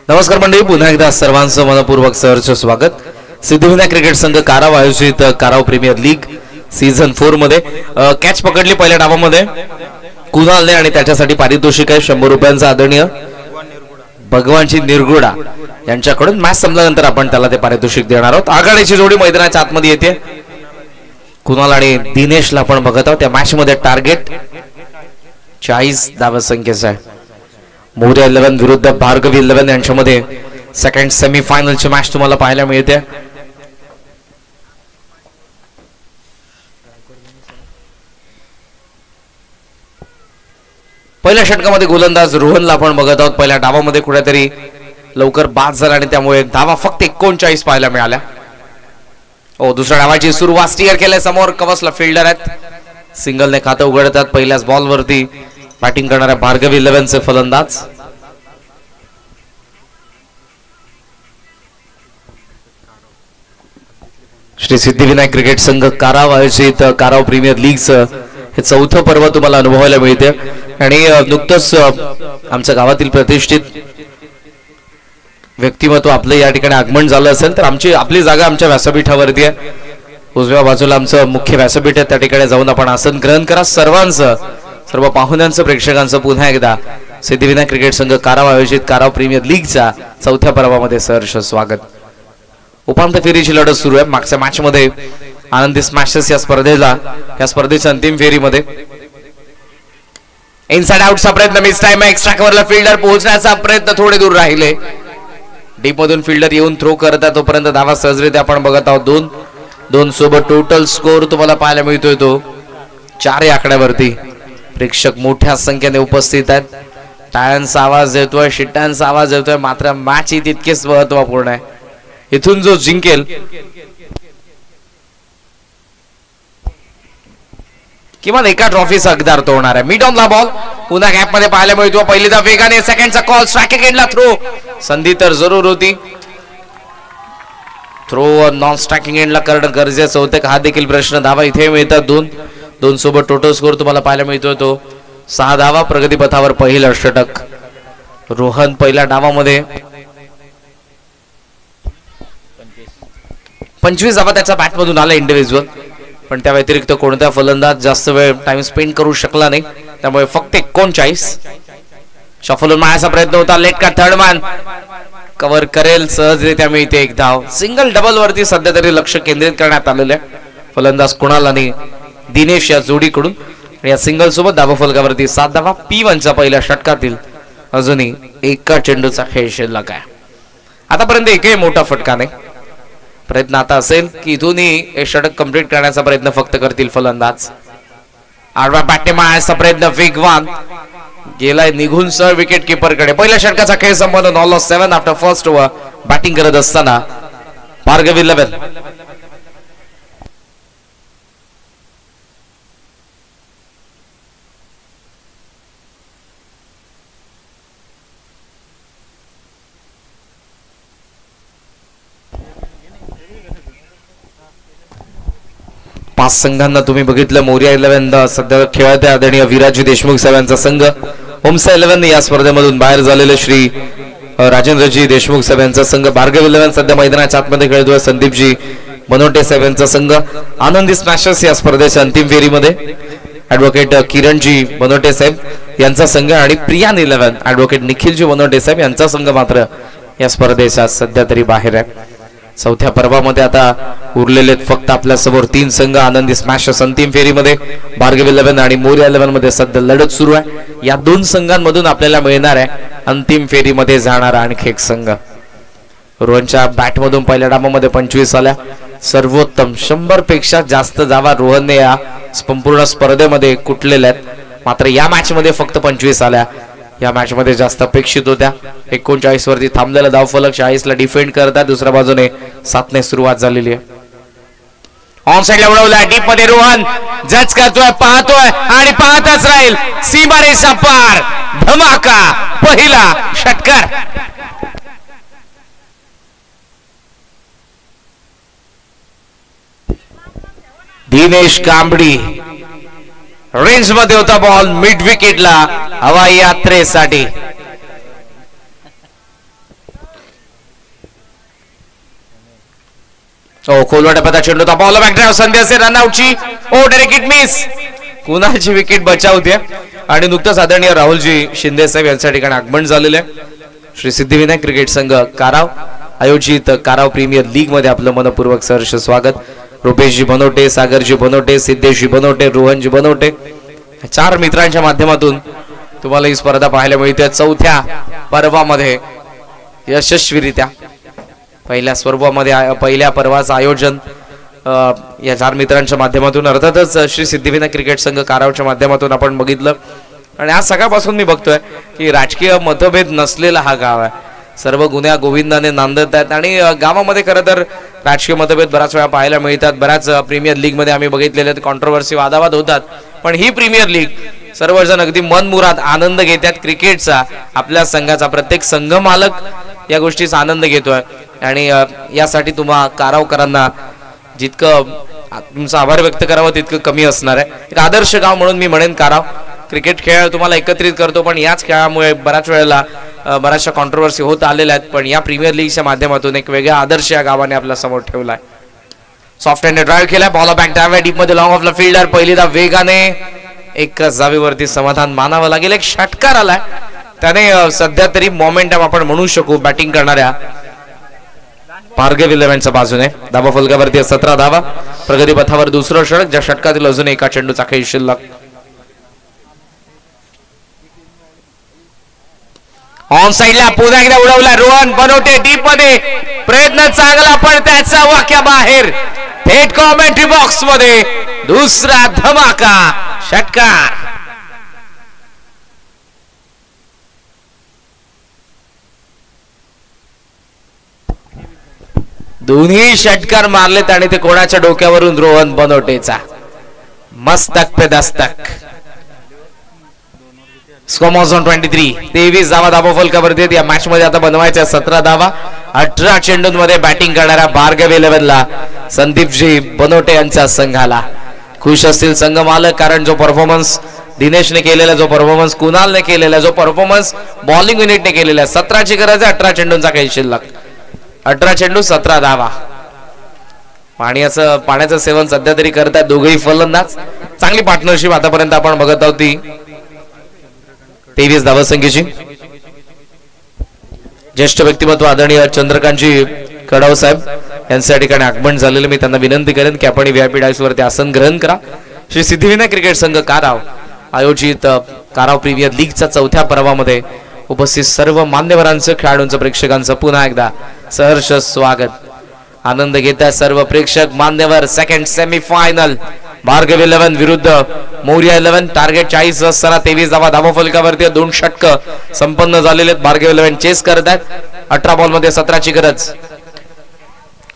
नमस्कार मंडळी, पुन्हा एकदा सर्वांचं मनपूर्वक सहर्ष स्वागत. सिद्धिविनायक क्रिकेट संघ काराव आयोजित काराव प्रीमियर लीग सीझन 4 मध्ये कॅच पकडली पहिल्या डावामध्ये कुणालने आणि त्याच्यासाठी पारितोषिक आहे 100 रुपयांचा आदरणीय भगवानजी निरगुडा यांच्याकडून. मॅच संपल्यानंतर आपण त्याला ते पारितोषिक देणार आहोत. आघाडीची जोडी मैदानाच्या आतमध्ये येते. कुणाल आणि दिनेशला आपण बघत आहोत. त्या मॅच मध्ये टार्गेट 40 धावसंख्येचा आहे. मोरया 11 विरुद्ध भार्गवी 11 यांच्यामध्ये सेकंड सेमीफायनलची मॅच तुम्हाला पाहायला मिळते. पहिल्या षटकामध्ये गोलंदाज रोहनला आपण बघत आहोत. पहिल्या डावामध्ये कुठेतरी लवकर बाद झाला आणि त्यामुळे धावा फक्त 39 पाहायला मिळाल्या. दुसऱ्या डावाची सुरुवात स्टिअर केल्या. समोर कवसला फिल्डर आहेत. सिंगलने खातं उघडतात. पहिल्याच बॉलवरती बॅटिंग करणाऱ्या भार्गवी 11 चे फलंदाज. श्री सिद्धिविनायक क्रिकेट संघ काराव आयोजित काराव प्रीमियर लीगचं हे चौथं पर्व तुम्हाला अनुभवायला मिळते. आणि नुकतंच आमच्या गावातील प्रतिष्ठित व्यक्तिमत्व आपलं या ठिकाणी आगमन झालं असेल तर आपली जागा आमच्या व्यासपीठावरती आहे. उजव्या बाजूला आमचं मुख्य व्यासपीठ आहे. त्या ठिकाणी जाऊन आपण आसन ग्रहण करा. सर्व पाहुण्यांचं प्रेक्षकांचं पुन्हा एकदा सिद्धिविनायक क्रिकेट संघ काराव आयोजित काराव प्रीमियर लीगच्या चौथ्या पर्वामध्ये सहर्ष स्वागत. उपांत्य फेरीची लढत सुरू आहे. मागच्या मॅच मध्ये आनंदी स्मॅशर्स या स्पर्धेच्या अंतिम फेरीमध्ये इनसाइड आउटचा प्रयत्न मिस टाइम. एक्स्ट्रा कव्हरला फिल्डर पोहोचण्याचा प्रयत्न थोडे दूर राहिले. डीप मधून फिल्डर येऊन थ्रो करतात तोपर्यंत धावा सहजरित्या आपण बघत आहोत. दोन सोबत टोटल स्कोर तुम्हाला पाहायला मिळतोय तो 4 या आकड्यावरती. प्रेक्षक मोठ्या संख्येने उपस्थित आहेत. टाळ्यांचा आवाज येतोय, शिट्ट्यांचा आवाज येतोय. मात्र मॅच ही तितकीच महत्वपूर्ण आहे. इथून जो जिंकेल किमान एका ट्रॉफीचा हकदार तो होणार आहे. मिड ऑन ला बॉल पुन्हा गॅप मध्ये पाहायला मिळतो. पहिलीदा वेगाने सेकंडचा कॉल. स्ट्राइक एंडला थ्रो. संधी तर जरूर होती. थ्रो नॉन स्ट्राइकिंग एंडला करणं गरजेचं होतं का हा देखील प्रश्न. धावा इथे मिळतात. दोन सोबत टोटल स्कोर तुम्हाला पाहायला मिळतोय तो 6 धावा. प्रगतीपथावर पहिलं षटक. रोहन पहिल्या डावामध्ये 25 धावा त्याच्या बॅटमधून आला इंडिव्हिज्युअल. पण त्या व्यतिरिक्त कोणत्या फलंदाज जास्त वेळ टाइम स्पेंड करू शकला नाही. त्यामुळे फक्त 39. शफल होऊन मारायचा प्रयत्न होता. लेट का थर्ड मॅन कव्हर करेल, सहजरित्या मिळते एक धाव. सिंगल डबल वरती सध्या तरी लक्ष केंद्रित करण्यात आलेलं आहे फलंदाज कुणाल आणि दिनेश या जोडीकडून. या सिंगल सोबत धाबा फलकावरती 7 धावा. P1च्या पहिल्या षटकातील अजूनही एका चेंडूचा खेळ शिल्लक आहे. आतापर्यंत एकही मोठा फटका नाही. प्रयत्न आता असेल की इथूनही एक षटक कंप्लीट करण्याचा प्रयत्न फक्त करतील फलंदाज. आडवा बॅटने मारण्याचा प्रयत्न वेगवान गेलाय निघून सर विकेट किपर कडे. पहिल्या षटकाचा खेळ संपन्न. All 7 after first over. Batting करत असताना भार्गव 11. पाच संघांना तुम्ही बघितलं. मोरिया 11 सध्या खेळत आहे आदरणीय विराजी देशमुख साहेबांचा संघ. ओमसा 11 या स्पर्धेमधून बाहेर झालेले श्री राजेंद्रजी देशमुख साहेबांचा संघ. भार्गव 11 सध्या मैदानाच्या आतमध्ये खेळतोय. संदीपजी बनोटे साहेबांचा संघ. आनंदी स्मॅशर्स या स्पर्धेच्या अंतिम फेरीमध्ये ऍडव्होकेट किरणजी बनोटे साहेब यांचा संघ आणि प्रियान 11 ऍडव्होकेट निखिलजी बनोटे साहेब यांचा संघ मात्र या स्पर्धेच्या सध्या तरी बाहेर आहे. चौथ्या पर्वामध्ये आता उरलेले फक्त आपल्या समोर 3 संघ. आनंदी स्मॅशर्स अंतिम फेरीमध्ये, भार्गव 11 आणि मोरिया 11 मध्ये सध्या लढत सुरू आहे. या 2 संघांमधून आपल्याला मिळणार आहे अंतिम फेरीमध्ये जाणारा आणखी एक संघ. रोहनच्या बॅटमधून पहिल्या डावामध्ये 25 आल्या. सर्वोत्तम 100 पेक्षा जास्त धावा रोहनने या संपूर्ण स्पर्धेमध्ये कुठलेल्या आहेत. मात्र या मॅच मध्ये फक्त 25 आल्या. या मॅच मध्ये जास्त अपेक्षित होत्या. 39 वरती थांबलेला धावफलक 40 ला डिफेंड करतात. दुसऱ्या बाजूने 7 ने सुरुवात झालेली आहे. ऑन साइडला उडवला डीप मध्ये रोहन जज करतोय, पाहतोय आणि पाहतच राहील. सीमारेषा पार धमाका पहिला षटकार. दिनेश कांबडी रेंज मध्ये होता बॉल. मिड विकेटला हवाई यात्रेसाठी. खोलवा टप्प्याचा चेंडू होता. बॉल बॅक ड्राइव्ह संधी असेल रनआउटची. Direct hit miss. कुणालची विकेट बचावते आणि नुकतंच आदरणीय राहुलजी शिंदे साहेब यांच्या ठिकाणी आगमन झालेले. श्री सिद्धिविनायक क्रिकेट संघ काराव आयोजित काराव प्रीमियर लीग मध्ये आपलं मनपूर्वक सहर्ष स्वागत. रुपेशजी बनोटे, सागरजी बनोटे, सिद्धेशजी बनोटे, रोहनजी बनोटे 4 मित्रांच्या माध्यमातून तुम्हाला ही स्पर्धा पाहायला मिळते. चौथ्या पर्वामध्ये यशस्वीरित्या पहिल्या पर्वाचं आयोजन या 4 मित्रांच्या माध्यमातून अर्थातच श्री सिद्धिविनायक क्रिकेट संघ कारावच्या माध्यमातून आपण बघितलं. आणि आज सकाळपासून मी बघतोय की राजकीय मतभेद नसलेला हा गाव आहे. सर्व गुन्ह्या गोविंदाने नांदत आहेत आणि गावामध्ये खरं तर राजकीय मतभेद बऱ्याच वेळा पाहायला मिळतात. बऱ्याच प्रीमियर लीग मध्ये आम्ही बघितलेले कॉन्ट्रोवर्सी वादावाद होतात. पण ही प्रीमियर लीग सर्वजण अगदी मनमुराद आनंद घेतात क्रिकेटचा. आपल्या संघाचा प्रत्येक संघ मालक या गोष्टीचा आनंद घेतोय आणि यासाठी तुम्हा कारावकरांना जितकं तुमचा आभार व्यक्त करावं तितकं कमी असणार आहे. एक आदर्श गाव म्हणून मी म्हणेन काराव. क्रिकेट खेळ तुम्हाला एकत्रित करतो पण याच खेळामुळे बऱ्याच वेळेला बऱ्याचशा कॉन्ट्रोवर्सी होत आलेल्या आहेत. पण या प्रीमियर लीगच्या माध्यमातून एक वेगळा आदर्श या गावाने आपल्या समोर ठेवलाय. सॉफ्ट हँड ड्राइव्ह केला. बॉल बॅक डाव्या डीप मध्ये लॉंग ऑफला फिल्डर पहिलीदा वेगाने एकच जावेवरती समाधान मानावं लागेल. एक षटकार आलाय त्याने सध्या तरी मोमेंटम आपण म्हणू शकू बॅटिंग करणाऱ्या भार्गव 11च्या बाजूने. धावा फलकावरती 17 धावा. प्रगती पथावर दुसरं षटक ज्या षटकातील अजून एका चेंडूचा खेळ शिल्लक. ऑन साइडला पुन्हा एकदा उडवला रोहन बनोटे डीप मध्ये. प्रयत्न चांगला पण त्याचा वाक्या बाहेर. थेट कॉमेंट्री बॉक्स मध्ये दुसरा धमाका षटकार. दोन्ही षटकार मारलेत आणि ते कोणाच्या डोक्यावरून रोहन बनोटेचा. मस्तक पे दस्तक. स्कोमॉस ऑन 23. 23 धावा धावा फलकावरती. या मॅच मध्ये आता बनवायच्या 17 धावा. 18 चेंडूंमध्ये बॅटिंग करणाऱ्या भार्गव 11ला संदीपजी बनोटे यांच्या संघाला खुश असतील संघ मालक. कारण जो परफॉर्मन्स दिनेशने केलेला, जो परफॉर्मन्स कुणालने केलेला, जो परफॉर्मन्स बॉलिंग युनिटने केलेला, 17ची गरज आहे. 18 चेंडूंचा काही शिल्लक. 18 चेंडू 17 धावा. पाण्याचं सेवन सध्या तरी करतात दोघेही फलंदाज. चांगली पार्टनरशिप आतापर्यंत आपण बघत आहोत ती 23 धावसंख्येची. ज्येष्ठ व्यक्तिमत्व आदरणीय चंद्रकांतजी कडाव साहेब यांच्या ठिकाणी आगमन झालेले मी त्यांना विनंती करेन की आपण व्हीआयपी डायस वरती आसन ग्रहण करा. श्री सिद्धिविनायक क्रिकेट संघ काराव आयोजित काराव प्रीमियर लीगच्या चौथ्या पर्वामध्ये उपस्थित सर्व मान्यवरांचं खेळाडूंचं प्रेक्षकांचं पुन्हा एकदा सहर्ष स्वागत. आनंद घेतात सर्व प्रेक्षक मान्यवर. सेकंड सेमीफायनल भार्गव 11 विरुद्ध मोर्या 11. टार्गेट 40 असताना 23 धावा धावफलकावरती 2 षटक संपन्न झालेले आहेत. भार्गव 11 चेस करत आहेत. 18 बॉल मध्ये 17ची गरज.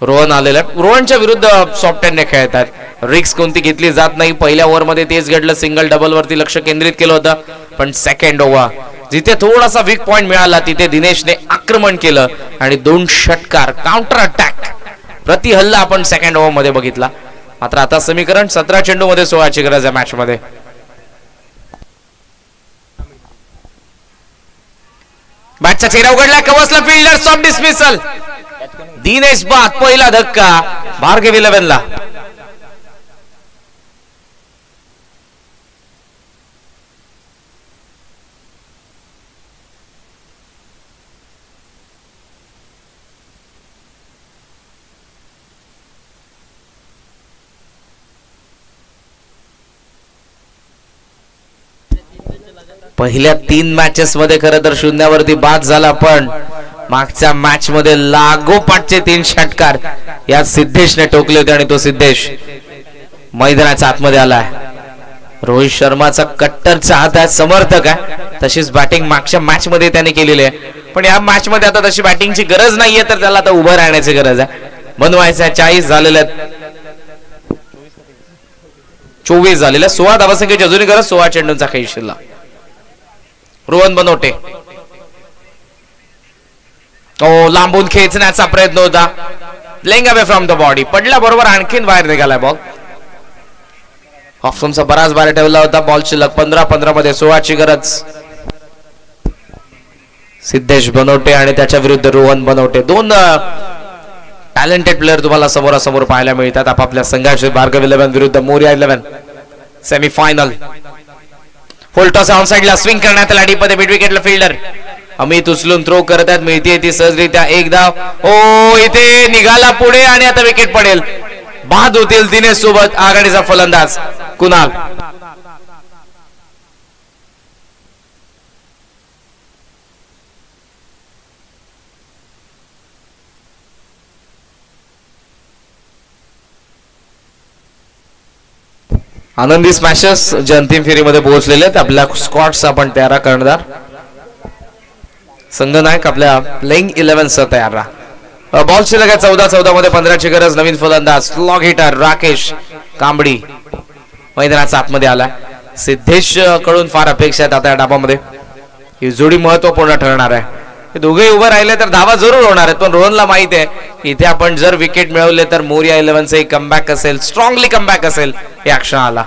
रोहन आलेला आहे. रोहनच्या विरुद्ध सॉफ्ट हँडने खेळतात. रिक्स कोणती घेतली जात नाही. पहिल्या ओव्हर मध्ये तेच घडलं. सिंगल डबल वरती लक्ष केंद्रित केलं होतं. पण सेकंड ओव्हर जिथे थोडासा वीक पॉइंट मिळाला तिथे दिनेशने आक्रमण केलं आणि 2 षटकार काउंटर अटॅक प्रति हल्ला आपण सेकंड ओव्हर मध्ये बघितला. मात्र आता समीकरण 17 चेंडू मध्ये 16ची गरज आहे मॅच मध्ये. बॅटचा चेहरा उघडला. कवसला फिल्डर सॉफ्ट डिसमिसल. दिनेश बाद पहिला धक्का भार्गव 11 ला. पहिल्या 3 मॅचेस मध्ये खरं तर शून्यावरती बाद झाला. पण मागच्या मॅच मध्ये लागोपाठचे 3 षटकार या सिद्धेशने टोकले होते आणि तो सिद्धेश मैदानाच्या आतमध्ये आलाय. रोहित शर्माचा कट्टर चाहता आहे, समर्थक आहे. तशीच बॅटिंग मागच्या मॅच मध्ये त्याने केलेली आहे. पण या मॅच मध्ये आता तशी बॅटिंगची गरज नाहीये तर त्याला आता उभं राहण्याची गरज आहे. बनवायचं आहे. 40 झालेल्या 24 झालेल्या 16 धावासंख्येची अजूनही गरज. 16 चेंडूंचा खेळ शिल्लक. रोहन बनवटे लांबून खेचण्याचा प्रयत्न होता. Playing away from the body पडला बरोबर आणखीन बाहेर निघालाय बॉल. ऑप्शनचा बराच बाहेर ठेवला होता. बॉल शिल्लक 15 मध्ये 16ची गरज. सिद्धेश बनवटे आणि त्याच्या विरुद्ध रोहन बनवटे. 2 टॅलेंटेड प्लेअर तुम्हाला समोरासमोर पाहायला मिळतात आपापल्या संघाचे. भार्गव 11 विरुद्ध मोर्या 11 सेमीफायनल. फुलटॉस ऑन साइडला स्विंग करण्यात आला. डीप मध्ये मिड विकेटला फिल्डर अमित उचलून थ्रो करत आहेत. मिळते ती सहजरित्या. एक धाव. ओ इथे निघाला पुढे आणि आता विकेट पडेल. बाद होतील दिनेश सोबत आघाडीचा फलंदाज कुणाल. आनंदी स्मॅशर्स जे अंतिम फेरीमध्ये पोहोचलेले आहेत. आपल्या स्क्वॉड्स आपण तयार करणार. संघनायक आपल्या प्लेइंग 11 सह तयार राहा. बॉल शिल्लक आहे 14 मध्ये 15ची गरज. नवीन फलंदाज स्लॉग हिटर राकेश कांबडी मैदानाचा आतमध्ये आला. सिद्धेश कडून फार अपेक्षा आहेत आता या डाबामध्ये. ही जोडी महत्वपूर्ण ठरणार आहे. हे दोघे उभे राहिले तर धावा जरूर होणार आहेत. पण रोहनला माहित आहे इथे आपण जर विकेट मिळवले तर मोर्या 11चे कमबॅक असेल. स्ट्रॉंगली कमबॅक असेल. या क्षण आला.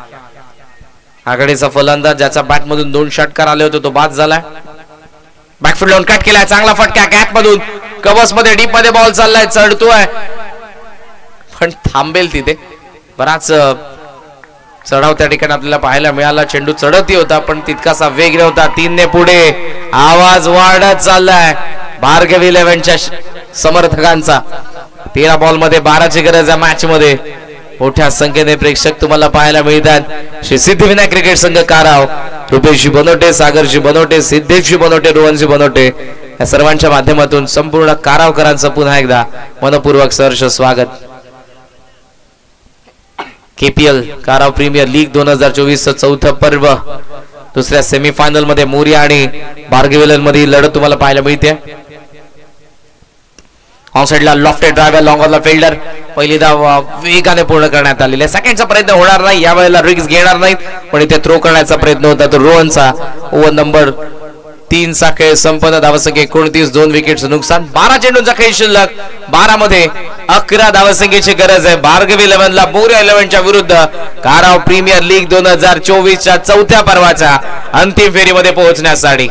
आघाडीचा फलंदाज ज्याचा बॅट मधून 2 षटकार आले होते तो बाद झालाय. बॅकफुट लावून कट केलाय. चांगला फटका गॅप मधून. कव्हर्स मध्ये डीप मध्ये बॉल चाललाय. चढतोय पण थांबेल तिथे. बराच चढाव त्या ठिकाणी आपल्याला पाहायला मिळाला. चेंडू चढतही होता पण तितकासा वेग नव्हता. 3 ने पुढे. आवाज वाढत चाललाय भार्गव 11च्या समर्थकांचा. 13 बॉल मध्ये 12ची गरज आहे मॅच मध्ये. मोठ्या संख्येने प्रेक्षक तुम्हाला पाहायला मिळतात. श्री सिद्धिविनायक क्रिकेट संघ काराव रुपेशजी बनवटे, सागरजी बनवटे, सिद्धेशजी बनवटे, रोहनजी बनवटे या सर्वांच्या माध्यमातून संपूर्ण कारावकरांचं पुन्हा एकदा मनपूर्वक सहर्ष स्वागत. केपीएल काराव प्रीमियर लीग 2024 चौथं पर्व. दुसऱ्या सेमीफायनल मध्ये मोर्या आणि भार्गव 11 मध्ये लढत तुम्हाला पाहायला मिळते. ऑन साइडला लॉफ्टेड ड्रायव्हर लॉंग ऑनला फिल्डर. पहिली धाव वेगाने पूर्ण करण्यात आलेली आहे. सेकंडचा प्रयत्न होणार नाही. यावेळेला रिस्क घेणार नाहीत पण इथे थ्रो करण्याचा प्रयत्न होता तो रोहनचा. ओव्हर नंबर 3 चा खेळ संपन्न. धावसंख्या 29. 2 विकेटचं नुकसान. 12 चेंडूंचा खेळ शिल्लक. 12 मध्ये 11 धावसंख्येची गरज आहे भार्गव 11 ला मोर्या 11च्या विरुद्ध काराव प्रीमियर लीग 2024च्या चौथ्या पर्वाच्या अंतिम फेरीमध्ये पोहोचण्यासाठी.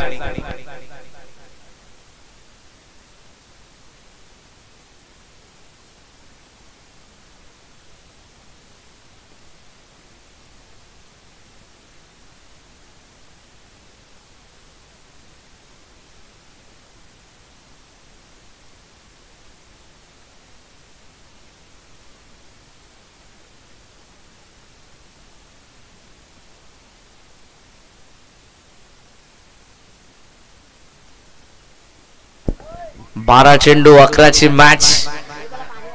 12 चेंडू 11ची मॅच.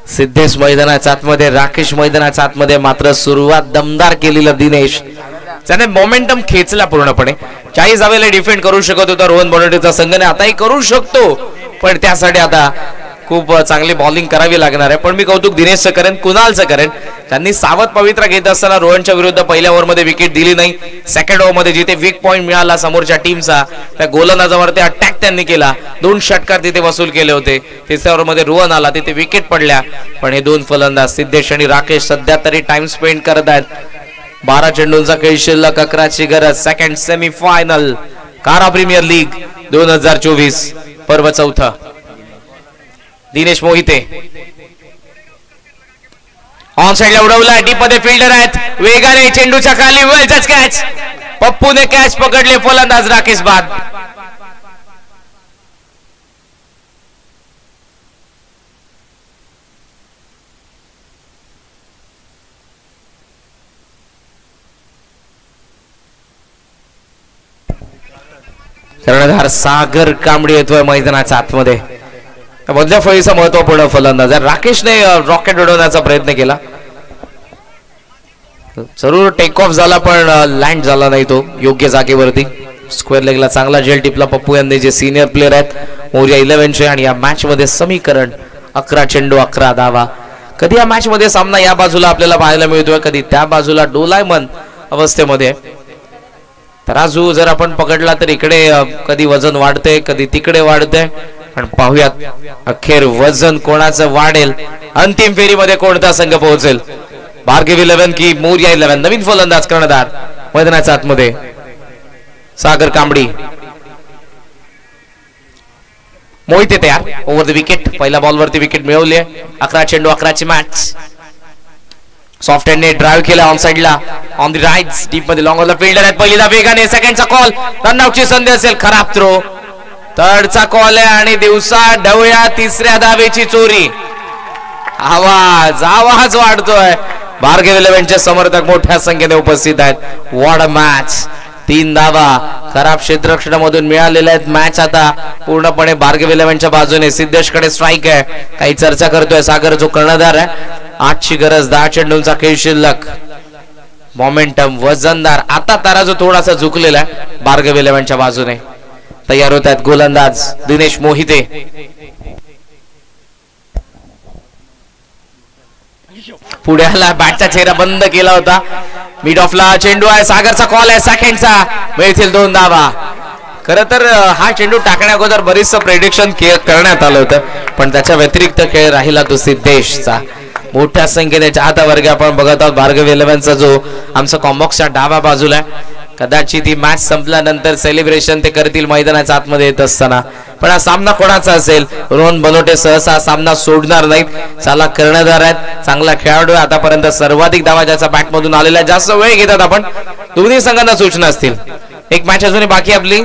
सिद्धेश मैदानाच्या आतमध्ये, राकेश मैदानाच्या आतमध्ये. मात्र सुरुवात दमदार केलेला दिनेश, त्याने मोमेंटम खेचला पूर्णपणे. 40 धावेला डिफेंड करू शकत होता रोहन बनवटेचा संघाने, आताही करू शकतो, पण त्यासाठी आता खूप चांगली बॉलिंग करावी लागणार आहे. पण मी कौतुक दिनेशचं करेन, कुणालचं करेन. त्यांनी सावध पवित्रा घेत असताना रोहनच्या विरुद्ध पहिल्या ओव्हरमध्ये विकेट दिली नाही. सेकंड ओव्हरमध्ये जिथे वीक पॉइंट मिळाला समोरच्या टीमचा, त्या गोलंदाजावर ते अटॅक त्यांनी केला. 2 षटकार तिथे वसूल केले होते. तिसऱ्या ओव्हरमध्ये रोहन आला, तिथे विकेट पडल्या. पण हे 2 फलंदाज सिद्धेश आणि राकेश सध्या तरी टाइम स्पेंड करत आहेत. 12 चेंडूंचा खेळ शिल्लक, 11ची गरज. Second semi final Kara premier league 2024 पर्व 4. दिनेश मोहिते ऑन साइडला उडवला, डीप मध्ये फिल्डर आहेत, वेगाने चेंडूच्या खाली वेलचाच कॅच. पप्पूने कॅच पकडले, फलंदाज राकेश बाद. कर्णधार सागर कांबडी येतोय मैदानाच्या आतमध्ये. मधल्या फळीचा महत्वपूर्ण फलंदाज राकेशने रॉकेट उडवण्याचा प्रयत्न केला. जरूर टेक ऑफ झाला, पण लँड झाला नाही तो योग्य जागेवरती. स्क्वेअर लेगला चांगला झेल टिपला पप्पू यांनी, जे सिनियर प्लेयर आहेत मोर्या 11चे. आणि या मॅच मध्ये समीकरण 11 चेंडू 11 धावा. कधी या मॅच मध्ये सामना या बाजूला आपल्याला पाहायला मिळतोय, कधी त्या बाजूला डोलायमन अवस्थेमध्ये. तराजू जर आपण पकडला तर इकडे कधी वजन वाढते, कधी तिकडे वाढते. पण पाहूयात अखेर वजन कोणाचं वाढेल, अंतिम फेरीमध्ये कोणता संघ पोहोचेल. भार्गव 11 की मोर्या 11. नवीन फलंदाज कर्णधार मैदानाच्या आतमध्ये सागर कांबडी. मोहिते तयार, ओव्हर द विकेट. पहिल्या बॉलवरती विकेट मिळवली आहे. 11 चेंडू 11ची मॅच. सॉफ्ट हँडने ड्राइव्ह केला ऑन साइडला, ऑन द राइट. डीप मध्ये लॉंग ऑन द फिल्डर आहेत. पहिला वेगाने, सेकंडचा कॉल, रनआउटची संधी असेल. खराब थ्रो. थर्डचा कॉल आहे आणि दिवसा ढवळ्या 3ऱ्या धावेची चोरी. आवाज आवाज वाढतोय. भार्गव 11चे समर्थक मोठ्या संख्येने उपस्थित आहेत. What a match. 3 धावा खराब क्षेत्ररक्षणामधून मिळालेल्या आहेत. मॅच आता पूर्णपणे भार्गव 11च्या बाजूने. सिद्धेशकडे स्ट्राईक आहे. काही चर्चा करतोय सागर, जो कर्णधार आहे. 8ची गरज, 10 चेंडूंचा खेळ शिल्लक. मोमेंटम वजनदार. आता तराजू थोडासा झुकलेला आहे भार्गव 11च्या बाजूने. तयार होत आहेत गोलंदाज दिनेश मोहिते. पुढे आला, बॅटचा चेहरा बंद केला होता. मिड ऑफला चेंडू आहे. सागरचा कॉल आहे, सेकंडचा. मिळतील 2 धावा. खर तर हा चेंडू टाकण्या अगोदर बरीच प्रेडिक्शन करण्यात आलं होतं, पण त्याच्या व्यतिरिक्त खेळ राहिला तो सिद्धेशचा. मोठ्या संख्येने चाहता वर्ग आपण बघत आहोत. भार्गव 11चा जो आमचा कॉम्बॉक्सच्या डाव्या बाजूला आहे. कदाचित ही मॅच संपल्यानंतर सेलिब्रेशन ते करतील मैदानाच्या आतमध्ये येत असताना. पण हा सामना कोणाचा असेल? रोहन बनवटे सहसा सामना सोडणार नाहीत. चाला कर्णधार आहेत, चांगला खेळाडू आहे. आतापर्यंत सर्वाधिक धावा ज्याचा बॅट मधून आलेला. जास्त वेळ घेतात आपण. दोन्ही संघांना सूचना असतील. एक मॅच अजून बाकी आपली.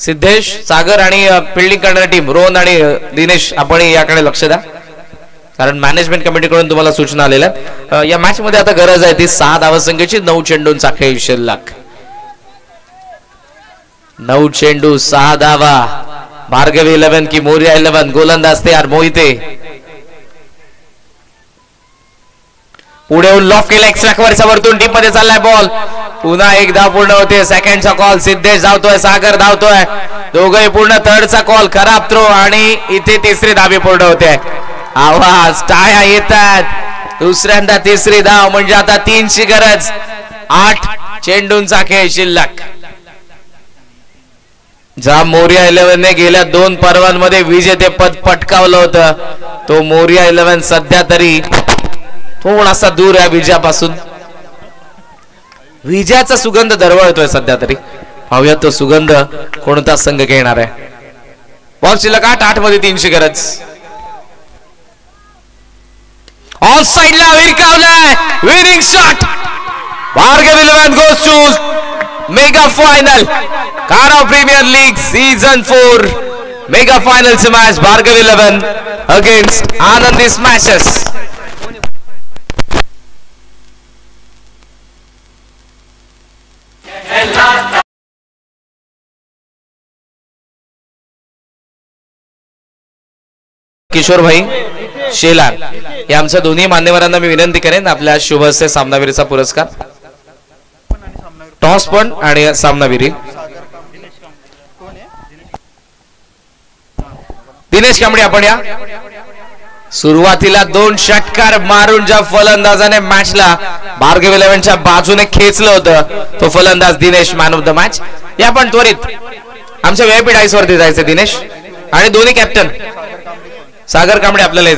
सिद्धेश, सागर आणि फिल्डिंग करणारी टीम रोहन आणि दिनेश, आपण याकडे लक्ष द्या, कारण मॅनेजमेंट कमिटीकडून तुम्हाला सूचना आलेल्या. या मॅच मध्ये आता गरज आहे ती 6 धावसंख्येची. 9 चेंडूंचा खेळ शिल्लक. 9 चेंडू 6 धावा. भार्गव 11 की मोर्या 11. गोलंदाज तयार मोहिते. पुढे येऊन लॉफ केला, एक्स्ट्रा कव्हरच्या वरतून डीप मध्ये चाललाय बॉल. पुन्हा एक धाव पूर्ण होते. सेकंडचा कॉल. सिद्धेश धावतोय, सागर धावतोय. दोघंही पूर्ण. थर्डचा कॉल, खराब थ्रो. आणि इथे 3री धावे पूर्ण होते. आवाज, टाळ्या येतात. दुसऱ्यांदा 3री धाव म्हणजे आता 3ची गरज. 8 चेंडूंचा खेळ शिल्लक. ज्या मोर्या 11ने गेल्या 2 पर्वांमध्ये विजेते पद पटकावलं होतं, तो मोर्या 11 सध्या तरी थोडासा दूर आहे विजयापासून. विजयाचा सुगंध दरवळतोय सध्या तरी. पाहूया तो सुगंध कोणता संघ घेणार आहे. बॉल शिल्लक 8 मध्ये 3ची गरज. ऑन साइडला विरकावलाय. Winning shot. Bhargav 11 goes to mega final. Kara premier league season 4 mega फायनलची match. Bhargav 11 against Anandi smashers. Kishorbhai Shelar या आमच्या दोन्ही मान्यवरांना मी विनंती करेन आपल्या शुभ हस्ते सामनावीरचा पुरस्कार टॉस पण आणि सामनावीरी दिनेश कांबळे आपण या सुरुवातीला 2 षटकार मारून ज्या फलंदाजाने मॅचला भार्गव 11च्या बाजूने खेचलं होतं तो फलंदाज Dinesh man of the match. या पण त्वरित आमच्या व्हीआयपी डाईस वरती जायचं दिनेश आणि दोन्ही कॅप्टन सागर कांबळे आपल्याला